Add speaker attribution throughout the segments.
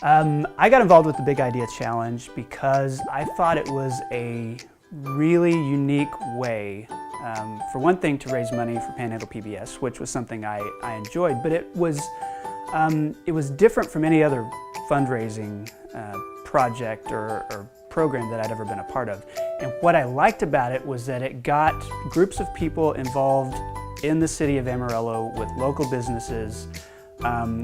Speaker 1: I got involved with the Big Idea Challenge because I thought it was a really unique way, for one thing, to raise money for Panhandle PBS, which was something I enjoyed, but it was different from any other fundraising project or program that I'd ever been a part of. And what I liked about it was that it got groups of people involved in the city of Amarillo with local businesses,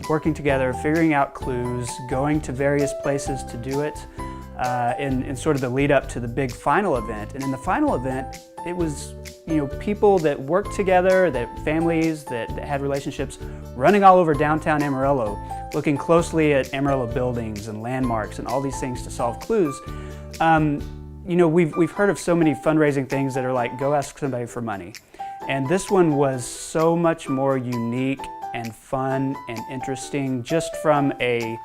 Speaker 1: working together, figuring out clues, going to various places to do it in sort of the lead up to the big final event. And in the final event, it was people that worked together, families that had relationships, running all over downtown Amarillo, looking closely at Amarillo buildings and landmarks and all these things to solve clues. We've heard of so many fundraising things that are like, go ask somebody for money. And this one was so much more unique and fun and interesting, just from a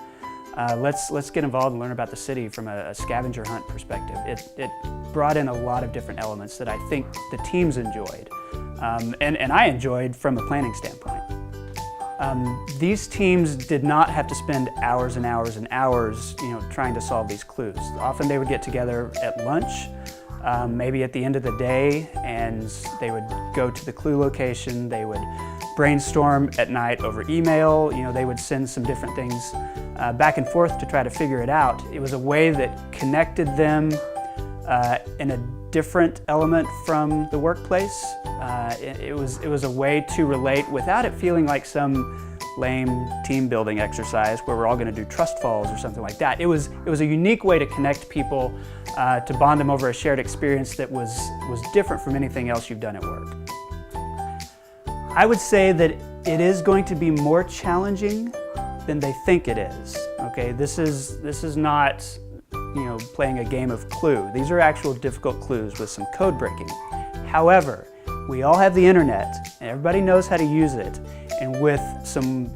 Speaker 1: let's get involved and learn about the city from a scavenger hunt perspective. It brought in a lot of different elements that I think the teams enjoyed, and I enjoyed from a planning standpoint. These teams did not have to spend hours and hours and hours trying to solve these clues. Often they would get together at lunch, maybe at the end of the day, and they would go to the clue location. They would brainstorm at night over email. They would send some different things back and forth to try to figure it out. It was a way that connected them in a different element from the workplace. It was a way to relate without it feeling like some lame team building exercise where we're all going to do trust falls or something like that. It was a unique way to connect people, to bond them over a shared experience that was different from anything else you've done at work. I would say that it is going to be more challenging than they think it is. Okay, this is not playing a game of Clue. These are actual difficult clues with some code breaking. However, we all have the internet and everybody knows how to use it, and with some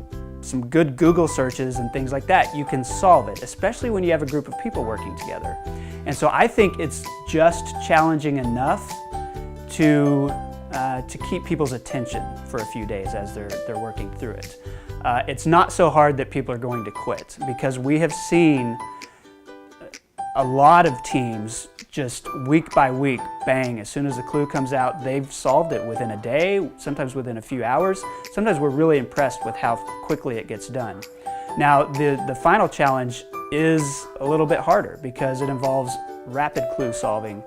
Speaker 1: good Google searches and things like that, you can solve it, especially when you have a group of people working together. And so I think it's just challenging enough to keep people's attention for a few days as they're working through it. It's not so hard that people are going to quit, because we have seen a lot of teams just week by week, bang, as soon as the clue comes out, they've solved it within a day, sometimes within a few hours. Sometimes we're really impressed with how quickly it gets done. Now, the final challenge is a little bit harder because it involves rapid clue solving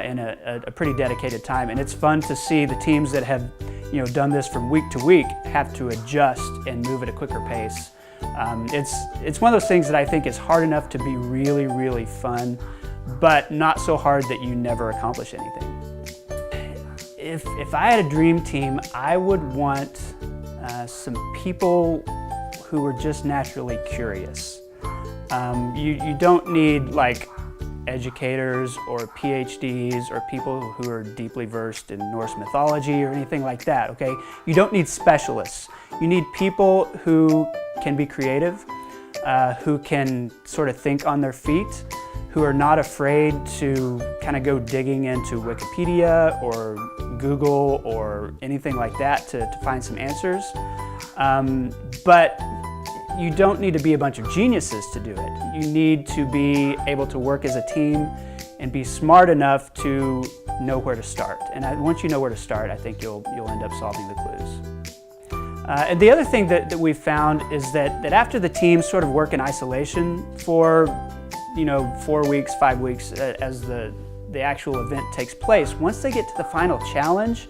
Speaker 1: in a pretty dedicated time, and it's fun to see the teams that have done this from week to week have to adjust and move at a quicker pace. It's one of those things that I think is hard enough to be really, really fun, but not so hard that you never accomplish anything. If I had a dream team, I would want some people who are just naturally curious. You don't need like educators or PhDs or people who are deeply versed in Norse mythology or anything like that, okay? You don't need specialists. You need people who can be creative, who can sort of think on their feet, who are not afraid to kind of go digging into Wikipedia or Google or anything like that to find some answers. But you don't need to be a bunch of geniuses to do it. You need to be able to work as a team and be smart enough to know where to start. And once you know where to start, I think you'll end up solving the clues. And the other thing that we've found is that after the teams sort of work in isolation for 4 weeks, 5 weeks as the actual event takes place, once they get to the final challenge,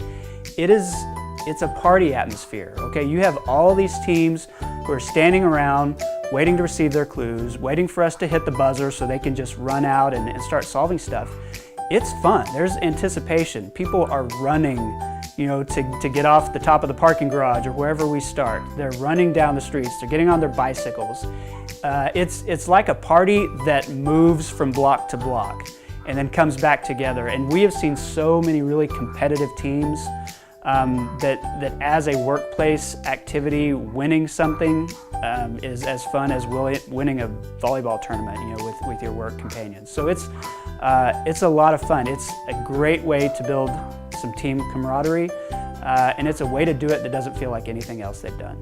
Speaker 1: it's a party atmosphere, okay? You have all these teams who are standing around waiting to receive their clues, waiting for us to hit the buzzer so they can just run out and start solving stuff. It's fun. There's anticipation. People are running, to get off the top of the parking garage or wherever we start. They're running down the streets. They're getting on their bicycles. It's like a party that moves from block to block and then comes back together. And we have seen so many really competitive teams that as a workplace activity, winning something is as fun as winning a volleyball tournament, with your work companions. So it's a lot of fun. It's a great way to build some team camaraderie, and it's a way to do it that doesn't feel like anything else they've done.